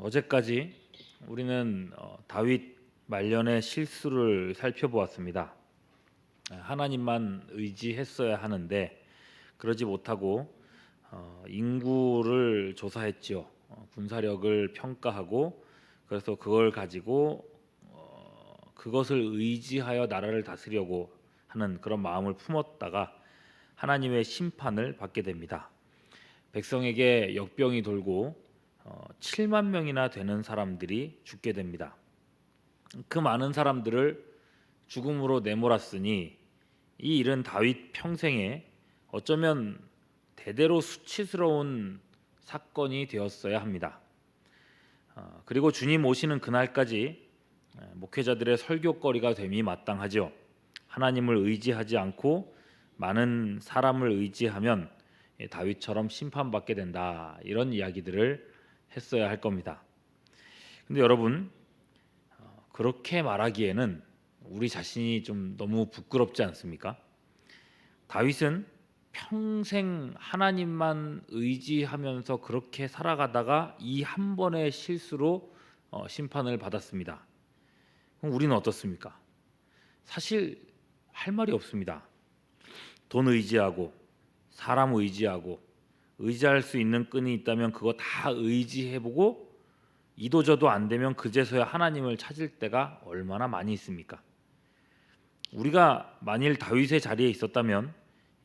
어제까지 우리는 다윗 말년의 실수를 살펴보았습니다. 하나님만 의지했어야 하는데 그러지 못하고 인구를 조사했지요. 군사력을 평가하고 그래서 그걸 가지고 그것을 의지하여 나라를 다스리려고 하는 그런 마음을 품었다가 하나님의 심판을 받게 됩니다. 백성에게 역병이 돌고 7만 명이나 되는 사람들이 죽게 됩니다. 그 많은 사람들을 죽음으로 내몰았으니 이 일은 다윗 평생에 어쩌면 대대로 수치스러운 사건이 되었어야 합니다. 그리고 주님 오시는 그날까지 목회자들의 설교거리가 됨이 마땅하죠. 하나님을 의지하지 않고 많은 사람을 의지하면 다윗처럼 심판받게 된다, 이런 이야기들을 했어야 할 겁니다. 근데 여러분, 그렇게 말하기에는 우리 자신이 좀 너무 부끄럽지 않습니까? 다윗은 평생 하나님만 의지하면서 그렇게 살아가다가 이 한 번의 실수로 심판을 받았습니다. 그럼 우리는 어떻습니까? 사실 할 말이 없습니다. 돈 의지하고 사람 의지하고 의지할 수 있는 끈이 있다면 그거 다 의지해보고 이도저도 안 되면 그제서야 하나님을 찾을 때가 얼마나 많이 있습니까? 우리가 만일 다윗의 자리에 있었다면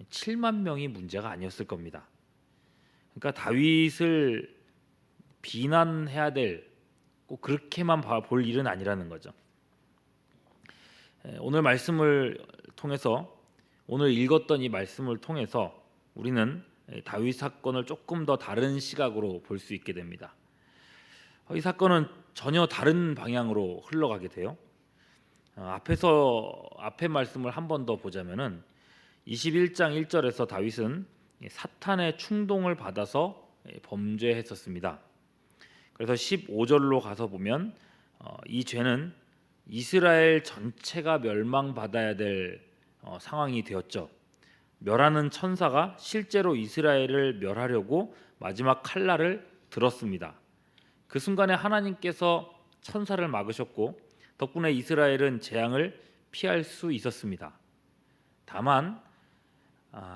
7만 명이 문제가 아니었을 겁니다. 그러니까 다윗을 비난해야 될, 꼭 그렇게만 볼 일은 아니라는 거죠. 오늘 말씀을 통해서, 오늘 읽었던 이 말씀을 통해서 우리는 다윗 사건을 조금 더 다른 시각으로 볼 수 있게 됩니다. 이 사건은 전혀 다른 방향으로 흘러가게 돼요. 앞에 말씀을 한 번 더 보자면은 21장 1절에서 다윗은 사탄의 충동을 받아서 범죄했었습니다. 그래서 15절로 가서 보면 이 죄는 이스라엘 전체가 멸망받아야 될 상황이 되었죠. 멸하는 천사가 실제로 이스라엘을 멸하려고 마지막 칼날을 들었습니다. 그 순간에 하나님께서 천사를 막으셨고 덕분에 이스라엘은 재앙을 피할 수 있었습니다. 다만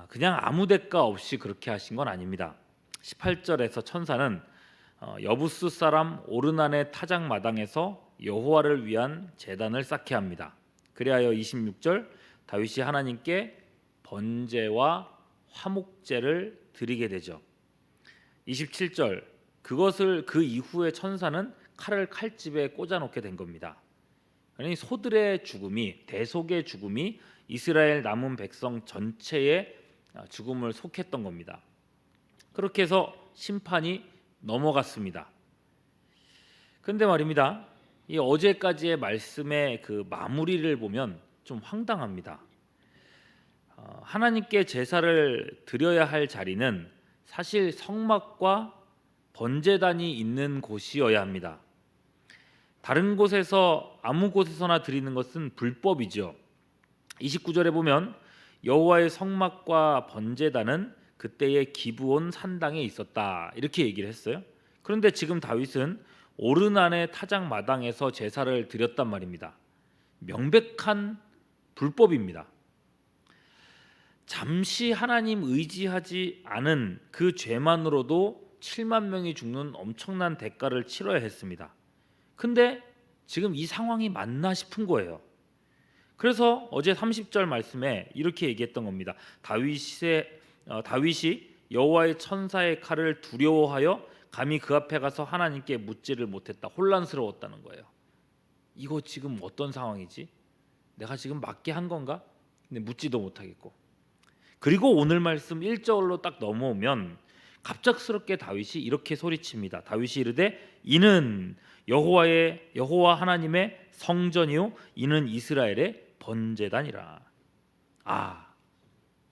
그냥 아무 대가 없이 그렇게 하신 건 아닙니다. 18절에서 천사는 여부스 사람 오르난의 타작 마당에서 여호와를 위한 제단을 쌓게 합니다. 그리하여 26절 다윗이 하나님께 번제와 화목제를 드리게 되죠. 27절 그것을 그 이후에 천사는 칼을 칼집에 꽂아 놓게 된 겁니다. 그러니 소들의 죽음이, 대속의 죽음이 이스라엘 남은 백성 전체의 죽음을 속했던 겁니다. 그렇게 해서 심판이 넘어갔습니다. 그런데 말입니다, 이 어제까지의 말씀의 그 마무리를 보면 좀 황당합니다. 하나님께 제사를 드려야 할 자리는 사실 성막과 번제단이 있는 곳이어야 합니다. 다른 곳에서 아무 곳에서나 드리는 것은 불법이죠. 29절에 보면 여호와의 성막과 번제단은 그때의 기브온 산당에 있었다, 이렇게 얘기를 했어요. 그런데 지금 다윗은 오르난의 타작 마당에서 제사를 드렸단 말입니다. 명백한 불법입니다. 잠시 하나님 의지하지 않은 그 죄만으로도 7만 명이 죽는 엄청난 대가를 치러야 했습니다. 근데 지금 이 상황이 맞나 싶은 거예요. 그래서 어제 30절 말씀에 이렇게 얘기했던 겁니다. 다윗이 여호와의 천사의 칼을 두려워하여 감히 그 앞에 가서 하나님께 묻지를 못했다. 혼란스러웠다는 거예요. 이거 지금 어떤 상황이지? 내가 지금 맞게 한 건가? 근데 묻지도 못하겠고. 그리고 오늘 말씀 1절로 딱 넘어오면 갑작스럽게 다윗이 이렇게 소리칩니다. 다윗이 이르되 이는 여호와 하나님의 성전이요 이는 이스라엘의 번제단이라.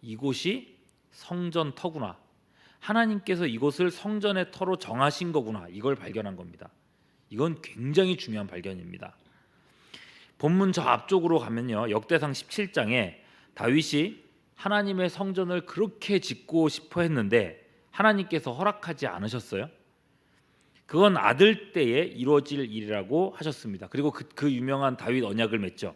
이곳이 성전 터구나. 하나님께서 이곳을 성전의 터로 정하신 거구나. 이걸 발견한 겁니다. 이건 굉장히 중요한 발견입니다. 본문 저 앞쪽으로 가면요, 역대상 17장에 다윗이 하나님의 성전을 그렇게 짓고 싶어 했는데 하나님께서 허락하지 않으셨어요. 그건 아들 때에 이루어질 일이라고 하셨습니다. 그리고 그 유명한 다윗 언약을 맺죠.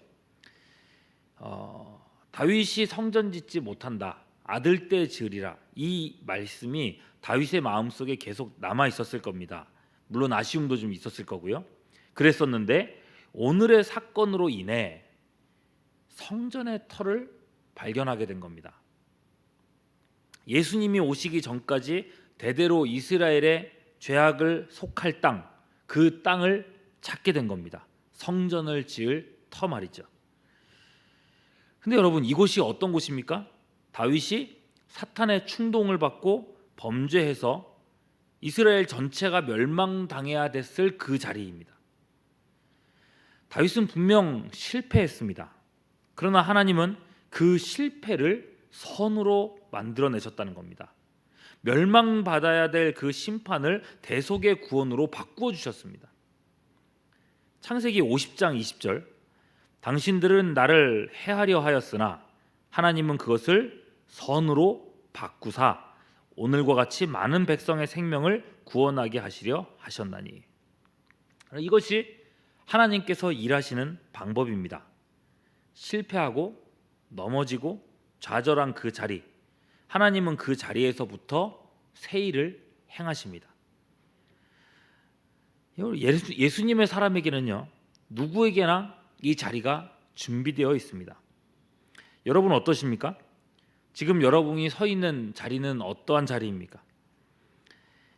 다윗이 성전 짓지 못한다. 아들 때 지으리라. 이 말씀이 다윗의 마음속에 계속 남아 있었을 겁니다. 물론 아쉬움도 좀 있었을 거고요. 그랬었는데 오늘의 사건으로 인해 성전의 터를 발견하게 된 겁니다. 예수님이 오시기 전까지 대대로 이스라엘의 죄악을 속할 땅, 그 땅을 찾게 된 겁니다. 성전을 지을 터 말이죠. 근데 여러분, 이곳이 어떤 곳입니까? 다윗이 사탄의 충동을 받고 범죄해서 이스라엘 전체가 멸망당해야 됐을 그 자리입니다. 다윗은 분명 실패했습니다. 그러나 하나님은 그 실패를 선으로 만들어내셨다는 겁니다. 멸망받아야 될 그 심판을 대속의 구원으로 바꾸어 주셨습니다. 창세기 50장 20절, 당신들은 나를 해하려 하였으나 하나님은 그것을 선으로 바꾸사 오늘과 같이 많은 백성의 생명을 구원하게 하시려 하셨나니. 이것이 하나님께서 일하시는 방법입니다. 실패하고 넘어지고 좌절한 그 자리, 하나님은 그 자리에서부터 새 일을 행하십니다. 예수님의 사람에게는요, 누구에게나 이 자리가 준비되어 있습니다. 여러분 어떠십니까? 지금 여러분이 서 있는 자리는 어떠한 자리입니까?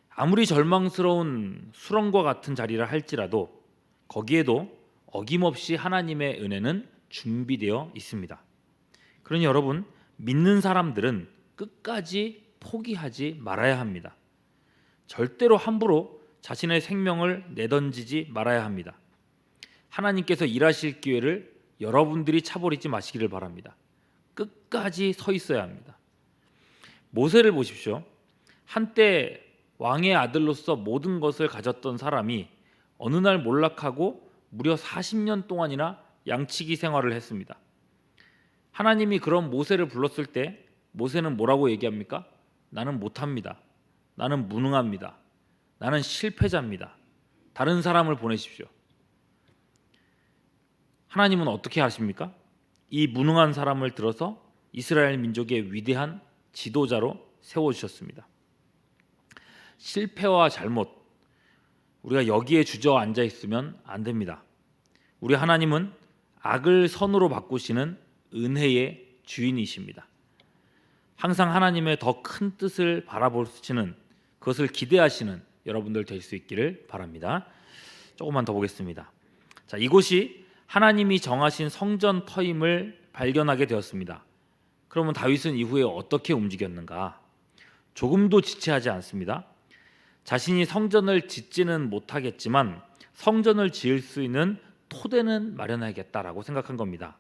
아무리 절망스러운 수렁과 같은 자리라 할지라도 거기에도 어김없이 하나님의 은혜는 준비되어 있습니다. 그러니 여러분, 믿는 사람들은 끝까지 포기하지 말아야 합니다. 절대로 함부로 자신의 생명을 내던지지 말아야 합니다. 하나님께서 일하실 기회를 여러분들이 차버리지 마시기를 바랍니다. 끝까지 서 있어야 합니다. 모세를 보십시오. 한때 왕의 아들로서 모든 것을 가졌던 사람이 어느 날 몰락하고 무려 40년 동안이나 양치기 생활을 했습니다. 하나님이 그런 모세를 불렀을 때 모세는 뭐라고 얘기합니까? 나는 못합니다. 나는 무능합니다. 나는 실패자입니다. 다른 사람을 보내십시오. 하나님은 어떻게 하십니까? 이 무능한 사람을 들어서 이스라엘 민족의 위대한 지도자로 세워주셨습니다. 실패와 잘못, 우리가 여기에 주저앉아 있으면 안 됩니다. 우리 하나님은 악을 선으로 바꾸시는 은혜의 주인이십니다. 항상 하나님의 더 큰 뜻을 바라보시는, 그것을 기대하시는 여러분들 될 수 있기를 바랍니다. 조금만 더 보겠습니다. 자, 이곳이 하나님이 정하신 성전 터임을 발견하게 되었습니다. 그러면 다윗은 이후에 어떻게 움직였는가? 조금도 지체하지 않습니다. 자신이 성전을 짓지는 못하겠지만 성전을 지을 수 있는 토대는 마련해야겠다라고 생각한 겁니다.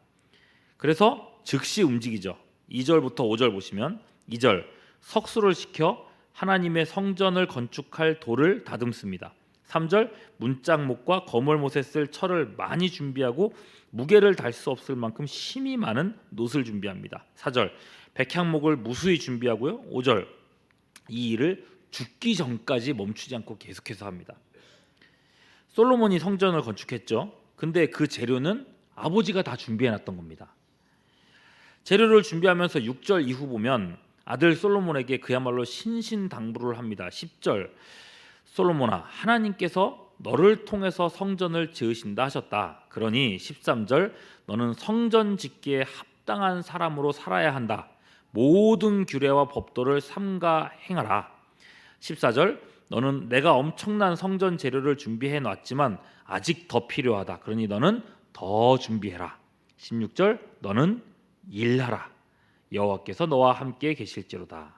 그래서 즉시 움직이죠. 2절부터 5절 보시면 2절, 석수를 시켜 하나님의 성전을 건축할 돌을 다듬습니다. 3절, 문짝목과 거물못에 쓸 철을 많이 준비하고 무게를 달 수 없을 만큼 힘이 많은 놋을 준비합니다. 4절, 백향목을 무수히 준비하고요. 5절, 이 일을 죽기 전까지 멈추지 않고 계속해서 합니다. 솔로몬이 성전을 건축했죠. 근데 그 재료는 아버지가 다 준비해놨던 겁니다. 재료를 준비하면서 6절 이후 보면 아들 솔로몬에게 그야말로 신신당부를 합니다. 10절, 솔로몬아, 하나님께서 너를 통해서 성전을 지으신다 하셨다. 그러니 13절, 너는 성전 짓기에 합당한 사람으로 살아야 한다. 모든 규례와 법도를 삼가 행하라. 14절, 너는 내가 엄청난 성전 재료를 준비해 놨지만 아직 더 필요하다. 그러니 너는 더 준비해라. 16절, 너는 일하라. 여호와께서 너와 함께 계실지로다.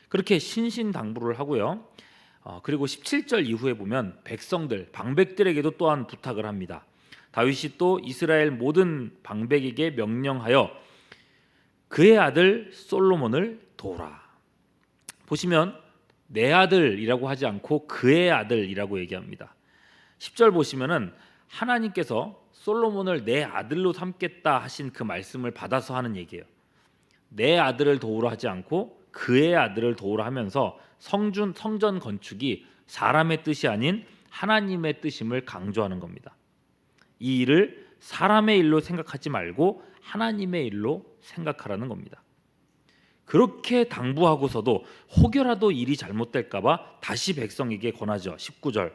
그렇게 신신당부를 하고요. 그리고 17절 이후에 보면 백성들, 방백들에게도 또한 부탁을 합니다. 다윗이 또 이스라엘 모든 방백에게 명령하여 그의 아들 솔로몬을 도우라. 보시면 내 아들이라고 하지 않고 그의 아들이라고 얘기합니다. 10절 보시면은 하나님께서 솔로몬을 내 아들로 삼겠다 하신 그 말씀을 받아서 하는 얘기예요. 내 아들을 도우라 하지 않고 그의 아들을 도우라 하면서 성전 건축이 사람의 뜻이 아닌 하나님의 뜻임을 강조하는 겁니다. 이 일을 사람의 일로 생각하지 말고 하나님의 일로 생각하라는 겁니다. 그렇게 당부하고서도 혹여라도 일이 잘못될까 봐 다시 백성에게 권하죠. 19절.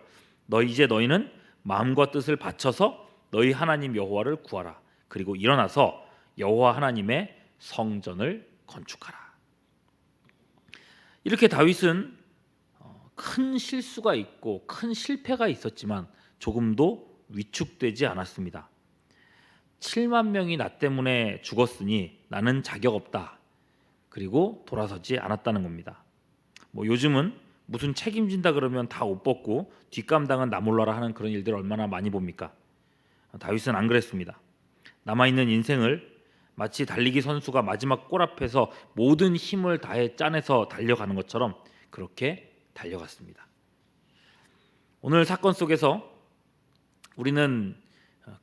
이제 너희는 마음과 뜻을 바쳐서 너희 하나님 여호와를 구하라. 그리고 일어나서 여호와 하나님의 성전을 건축하라. 이렇게 다윗은 큰 실수가 있고 큰 실패가 있었지만 조금도 위축되지 않았습니다. 7만 명이 나 때문에 죽었으니 나는 자격 없다. 그리고 돌아서지 않았다는 겁니다. 요즘은 무슨 책임진다 그러면 다 옷 벗고 뒷감당은 나 몰라라 하는 그런 일들 얼마나 많이 봅니까? 다윗은 안 그랬습니다. 남아있는 인생을 마치 달리기 선수가 마지막 골 앞에서 모든 힘을 다해 짜내서 달려가는 것처럼 그렇게 달려갔습니다. 오늘 사건 속에서 우리는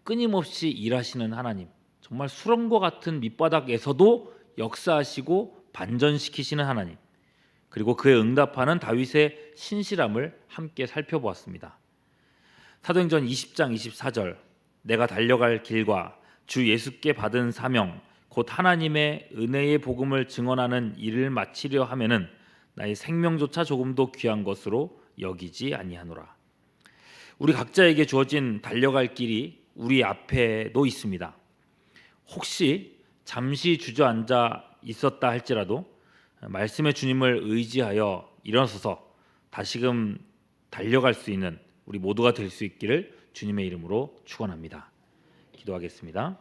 끊임없이 일하시는 하나님, 정말 수렁과 같은 밑바닥에서도 역사하시고 반전시키시는 하나님, 그리고 그에 응답하는 다윗의 신실함을 함께 살펴보았습니다. 사도행전 20장 24절, 내가 달려갈 길과 주 예수께 받은 사명 곧 하나님의 은혜의 복음을 증언하는 일을 마치려 하면은 나의 생명조차 조금도 귀한 것으로 여기지 아니하노라. 우리 각자에게 주어진 달려갈 길이 우리 앞에도 있습니다. 혹시 잠시 주저앉아 있었다 할지라도 말씀의 주님을 의지하여 일어서서 다시금 달려갈 수 있는 우리 모두가 될 수 있기를 주님의 이름으로 축원합니다. 기도하겠습니다.